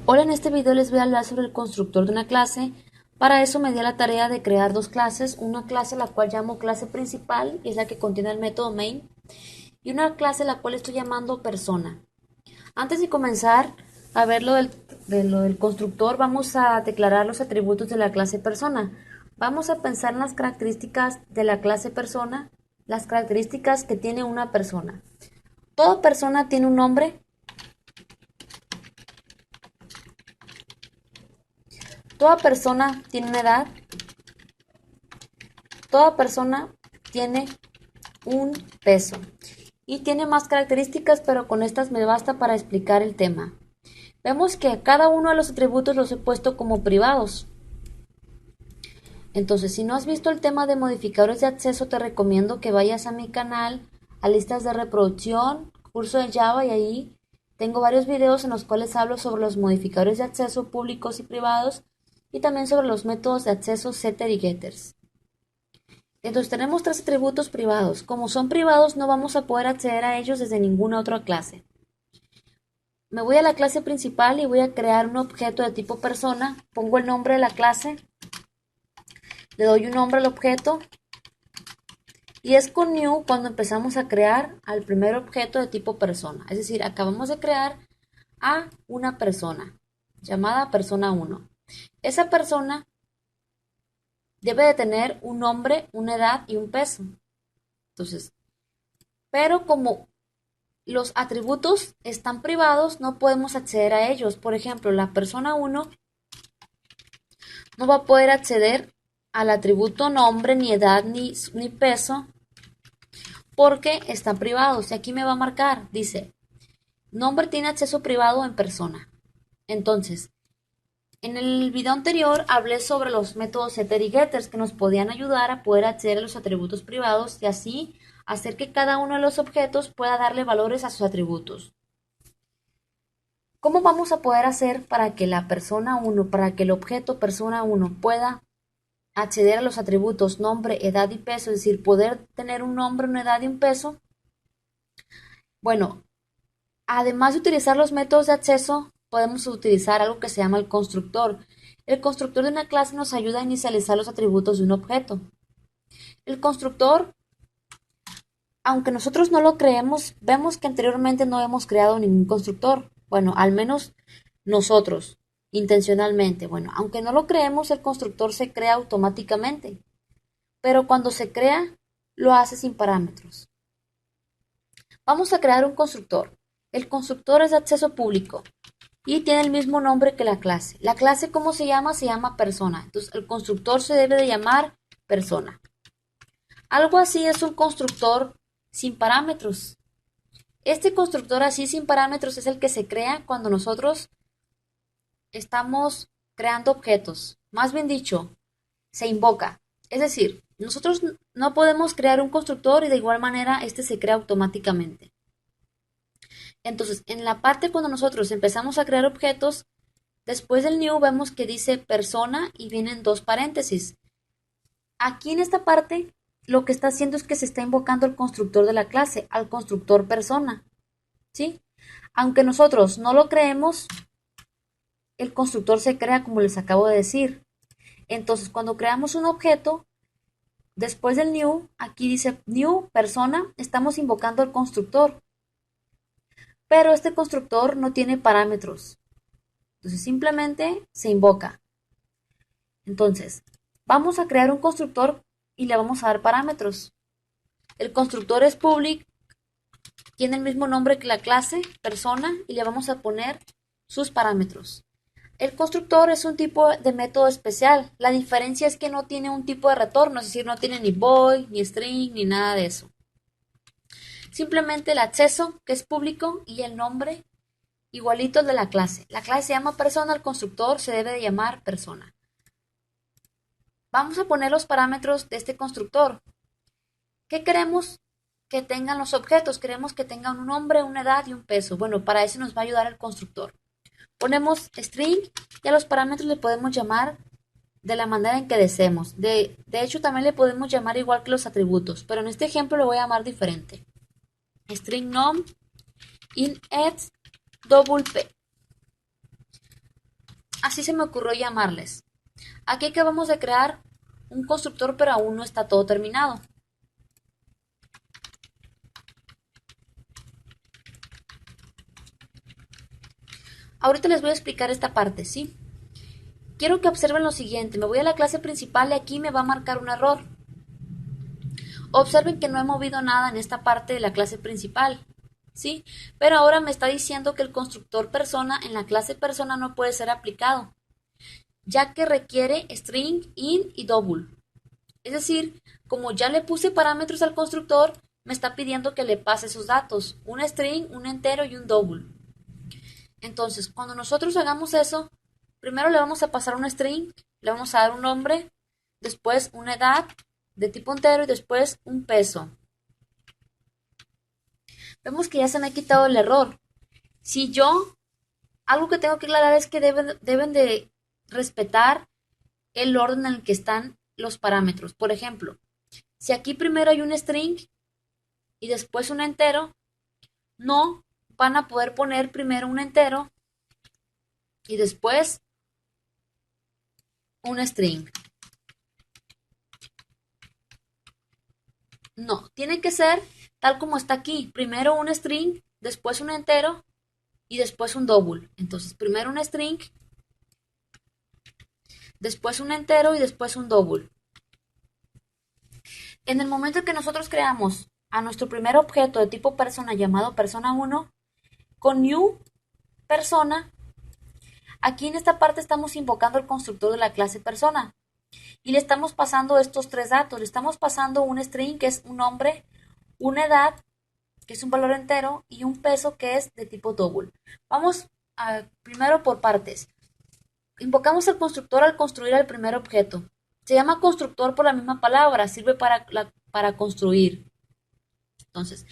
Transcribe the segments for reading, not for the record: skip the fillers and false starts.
Hola, en este video les voy a hablar sobre el constructor de una clase. Para eso me di a la tarea de crear dos clases, una clase la cual llamo clase principal, y es la que contiene el método main, y una clase la cual estoy llamando persona. Antes de comenzar a ver lo del constructor, vamos a declarar los atributos de la clase persona. Vamos a pensar en las características de la clase persona, las características que tiene una persona. Toda persona tiene un nombre. Toda persona tiene una edad. Toda persona tiene un peso y tiene más características, pero con estas me basta para explicar el tema. Vemos que cada uno de los atributos los he puesto como privados. Entonces, si no has visto el tema de modificadores de acceso, te recomiendo que vayas a mi canal, a listas de reproducción, curso de Java, y ahí tengo varios videos en los cuales hablo sobre los modificadores de acceso públicos y privados, y también sobre los métodos de acceso setter y getters. Entonces tenemos tres atributos privados. Como son privados, no vamos a poder acceder a ellos desde ninguna otra clase. Me voy a la clase principal y voy a crear un objeto de tipo persona. Pongo el nombre de la clase, le doy un nombre al objeto, y es con new cuando empezamos a crear al primer objeto de tipo persona. Es decir, acabamos de crear a una persona llamada persona 1. Esa persona debe de tener un nombre, una edad y un peso. Entonces, pero como los atributos están privados, no podemos acceder a ellos. Por ejemplo, la persona 1 no va a poder acceder al atributo nombre, ni edad, ni peso, porque están privados. Y aquí me va a marcar, dice, nombre tiene acceso privado en persona. Entonces, en el video anterior hablé sobre los métodos setter y getters que nos podían ayudar a poder acceder a los atributos privados y así hacer que cada uno de los objetos pueda darle valores a sus atributos. ¿Cómo vamos a poder hacer para que la persona 1, para que el objeto persona 1 pueda acceder a los atributos nombre, edad y peso, es decir, poder tener un nombre, una edad y un peso? Bueno, además de utilizar los métodos de acceso, podemos utilizar algo que se llama el constructor. El constructor de una clase nos ayuda a inicializar los atributos de un objeto. El constructor, aunque nosotros no lo creemos, vemos que anteriormente no hemos creado ningún constructor. Bueno, al menos nosotros, intencionalmente. Bueno, aunque no lo creemos, el constructor se crea automáticamente. Pero cuando se crea, lo hace sin parámetros. Vamos a crear un constructor. El constructor es de acceso público y tiene el mismo nombre que la clase. La clase, ¿cómo se llama? Se llama persona. Entonces, el constructor se debe de llamar persona. Algo así es un constructor sin parámetros. Este constructor así sin parámetros es el que se crea cuando nosotros estamos creando objetos. Más bien dicho, se invoca. Es decir, nosotros no podemos crear un constructor y de igual manera este se crea automáticamente. Entonces, en la parte cuando nosotros empezamos a crear objetos, después del new vemos que dice persona y vienen dos paréntesis. Aquí en esta parte lo que está haciendo es que se está invocando el constructor de la clase, al constructor persona, ¿sí? Aunque nosotros no lo creemos, el constructor se crea como les acabo de decir. Entonces, cuando creamos un objeto, después del new, aquí dice new persona, estamos invocando al constructor. Pero este constructor no tiene parámetros. Entonces, simplemente se invoca. Entonces, vamos a crear un constructor y le vamos a dar parámetros. El constructor es public, tiene el mismo nombre que la clase, persona, y le vamos a poner sus parámetros. El constructor es un tipo de método especial. La diferencia es que no tiene un tipo de retorno, es decir, no tiene ni void, ni string, ni nada de eso. Simplemente el acceso, que es público, y el nombre, igualito al de la clase. La clase se llama persona, el constructor se debe de llamar persona. Vamos a poner los parámetros de este constructor. ¿Qué queremos que tengan los objetos? Queremos que tengan un nombre, una edad y un peso. Bueno, para eso nos va a ayudar el constructor. Ponemos string y a los parámetros le podemos llamar de la manera en que deseemos. De hecho, también le podemos llamar igual que los atributos, pero en este ejemplo lo voy a llamar diferente. String num in edge double p. así se me ocurrió llamarles. Aquí acabamos de crear un constructor, pero aún no está todo terminado. Ahorita les voy a explicar esta parte, ¿sí? Quiero que observen lo siguiente. Me voy a la clase principal y aquí me va a marcar un error. Observen que no he movido nada en esta parte de la clase principal, ¿sí? Pero ahora me está diciendo que el constructor persona en la clase persona no puede ser aplicado, ya que requiere string, int y double. Es decir, como ya le puse parámetros al constructor, me está pidiendo que le pase sus datos, un string, un entero y un double. Entonces, cuando nosotros hagamos eso, primero le vamos a pasar un string, le vamos a dar un nombre, después una edad de tipo entero y después un peso. Vemos que ya se me ha quitado el error. Si yo, algo que tengo que aclarar es que deben de respetar el orden en el que están los parámetros. Por ejemplo, si aquí primero hay un string y después un entero, no van a poder poner primero un entero y después un string. No, tiene que ser tal como está aquí. Primero un string, después un entero y después un double. Entonces, primero un string, después un entero y después un double. En el momento en que nosotros creamos a nuestro primer objeto de tipo persona llamado persona 1, con new persona, aquí en esta parte estamos invocando el constructor de la clase persona y le estamos pasando estos tres datos. Le estamos pasando un string, que es un nombre, una edad, que es un valor entero, y un peso, que es de tipo double. Vamos primero por partes. Invocamos el constructor al construir el primer objeto. Se llama constructor por la misma palabra, sirve para construir. Entonces,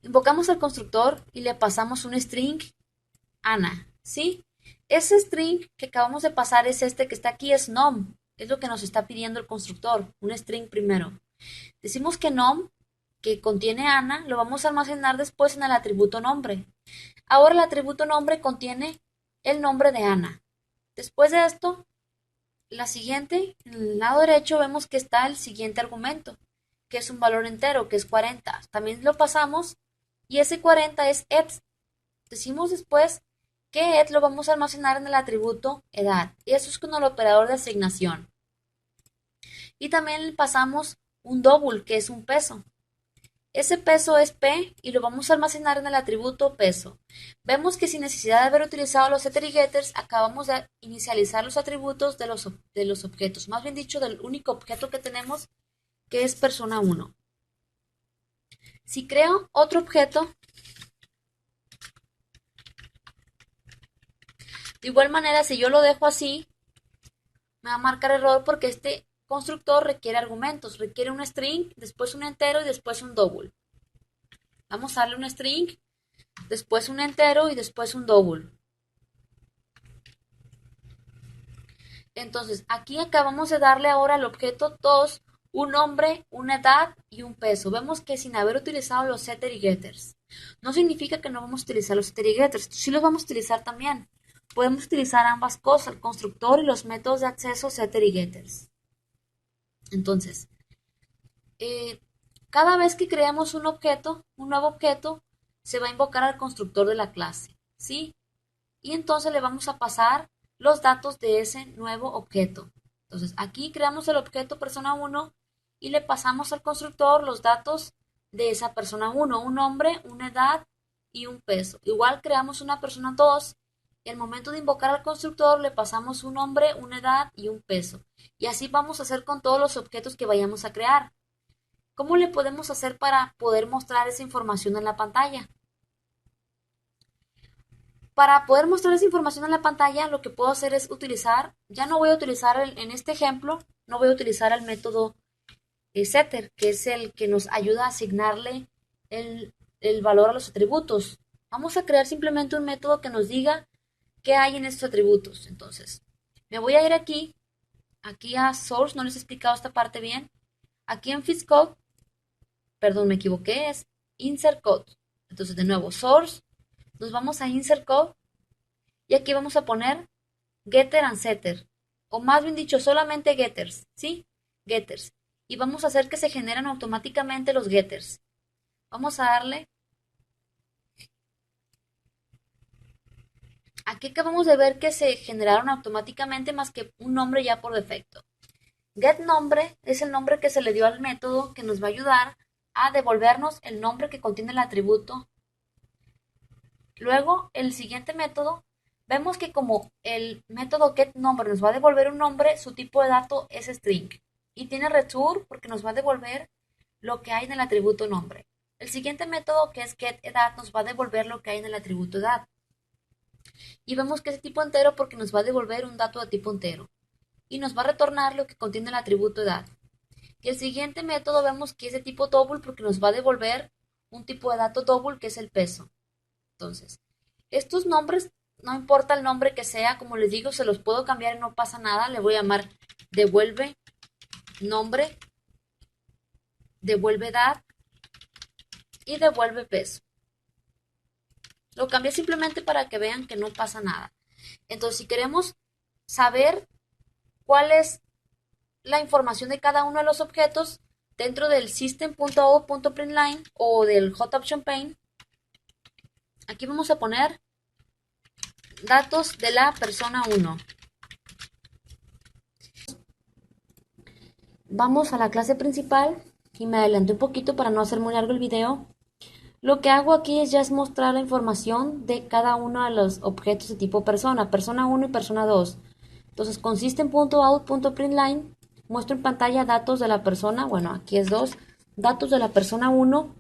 invocamos al constructor y le pasamos un string, Ana, ¿sí? Ese string que acabamos de pasar es este que está aquí, es nom. Es lo que nos está pidiendo el constructor, un string primero. Decimos que nom, que contiene Ana, lo vamos a almacenar después en el atributo nombre. Ahora el atributo nombre contiene el nombre de Ana. Después de esto, la siguiente, en el lado derecho vemos que está el siguiente argumento, que es un valor entero, que es 40. También lo pasamos y ese 40 es ed. Decimos después que ed lo vamos a almacenar en el atributo edad, y eso es con el operador de asignación. Y también le pasamos un double, que es un peso. Ese peso es P y lo vamos a almacenar en el atributo peso. Vemos que sin necesidad de haber utilizado los getter y getters, acabamos de inicializar los atributos de los objetos. Más bien dicho, del único objeto que tenemos, que es persona 1. Si creo otro objeto, de igual manera, si yo lo dejo así, me va a marcar error porque este constructor requiere argumentos. Requiere un string, después un entero y después un double. Vamos a darle un string, después un entero y después un double. Entonces, aquí acabamos de darle ahora al objeto todos un nombre, una edad y un peso. Vemos que sin haber utilizado los setter y getters. No significa que no vamos a utilizar los setter y getters. Sí los vamos a utilizar también. Podemos utilizar ambas cosas, el constructor y los métodos de acceso setter y getters. Entonces, cada vez que creamos un objeto, un nuevo objeto, se va a invocar al constructor de la clase, ¿sí? Y entonces le vamos a pasar los datos de ese nuevo objeto. Entonces, aquí creamos el objeto persona 1 y le pasamos al constructor los datos de esa persona 1, un nombre, una edad y un peso. Igual creamos una persona 2 y al momento de invocar al constructor le pasamos un nombre, una edad y un peso. Y así vamos a hacer con todos los objetos que vayamos a crear. ¿Cómo le podemos hacer para poder mostrar esa información en la pantalla? Para poder mostrar esa información en la pantalla, lo que puedo hacer es utilizar, ya no voy a utilizar en este ejemplo, no voy a utilizar el método setter, que es el que nos ayuda a asignarle el valor a los atributos. Vamos a crear simplemente un método que nos diga qué hay en estos atributos. Entonces, me voy a ir aquí a source, no les he explicado esta parte bien. Aquí en fixcode, perdón, me equivoqué, es insert code. Entonces, de nuevo, source, nos vamos a insert code y aquí vamos a poner getter and setter, o más bien dicho, solamente getters, ¿sí? Getters. Y vamos a hacer que se generen automáticamente los getters. Vamos a darle. Aquí acabamos de ver que se generaron automáticamente más que un nombre ya por defecto. GetNombre es el nombre que se le dio al método que nos va a ayudar a devolvernos el nombre que contiene el atributo. Luego, el siguiente método, vemos que como el método getNombre nos va a devolver un nombre, su tipo de dato es string. Y tiene return porque nos va a devolver lo que hay en el atributo nombre. El siguiente método, que es getEdad, nos va a devolver lo que hay en el atributo edad. Y vemos que es tipo entero porque nos va a devolver un dato de tipo entero. Y nos va a retornar lo que contiene el atributo edad. Y el siguiente método vemos que es de tipo double porque nos va a devolver un tipo de dato double que es el peso. Entonces, estos nombres, no importa el nombre que sea, como les digo, se los puedo cambiar y no pasa nada. Le voy a llamar devuelve nombre, devuelve edad y devuelve peso. Lo cambié simplemente para que vean que no pasa nada. Entonces, si queremos saber cuál es la información de cada uno de los objetos dentro del system.out.println o del hot option pane, aquí vamos a poner datos de la persona 1. Vamos a la clase principal y me adelanté un poquito para no hacer muy largo el video. Lo que hago aquí es ya es mostrar la información de cada uno de los objetos de tipo persona 1 y persona 2. Entonces con system.out.println muestro en pantalla datos de la persona, bueno aquí es 2, datos de la persona 1.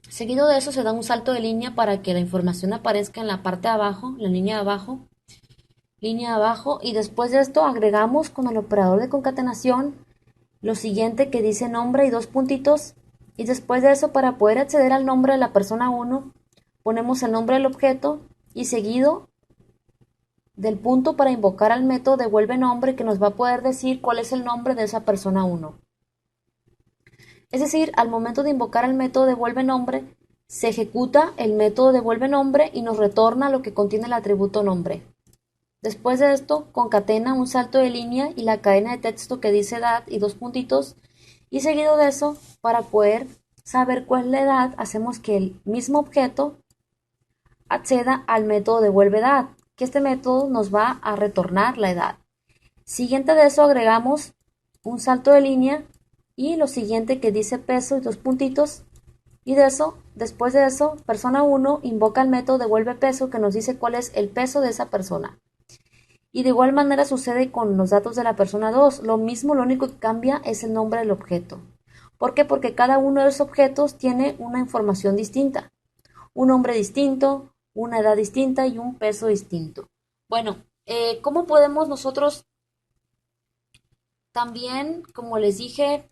Seguido de eso se da un salto de línea para que la información aparezca en la parte de abajo, la línea de abajo, y después de esto agregamos con el operador de concatenación lo siguiente que dice nombre y dos puntitos, y después de eso para poder acceder al nombre de la persona 1 ponemos el nombre del objeto y seguido del punto para invocar al método devuelve nombre que nos va a poder decir cuál es el nombre de esa persona 1. Es decir, al momento de invocar al método devuelve nombre, se ejecuta el método devuelve nombre y nos retorna lo que contiene el atributo nombre. Después de esto, concatena un salto de línea y la cadena de texto que dice edad y dos puntitos, y seguido de eso, para poder saber cuál es la edad, hacemos que el mismo objeto acceda al método devuelve edad, que este método nos va a retornar la edad. Siguiente de eso agregamos un salto de línea y lo siguiente que dice peso y dos puntitos, y de eso, después de eso, persona 1 invoca el método devuelve peso que nos dice cuál es el peso de esa persona. Y de igual manera sucede con los datos de la persona 2. Lo mismo, lo único que cambia es el nombre del objeto. ¿Por qué? Porque cada uno de los objetos tiene una información distinta. Un nombre distinto, una edad distinta y un peso distinto. Bueno, ¿cómo podemos nosotros también, como les dije,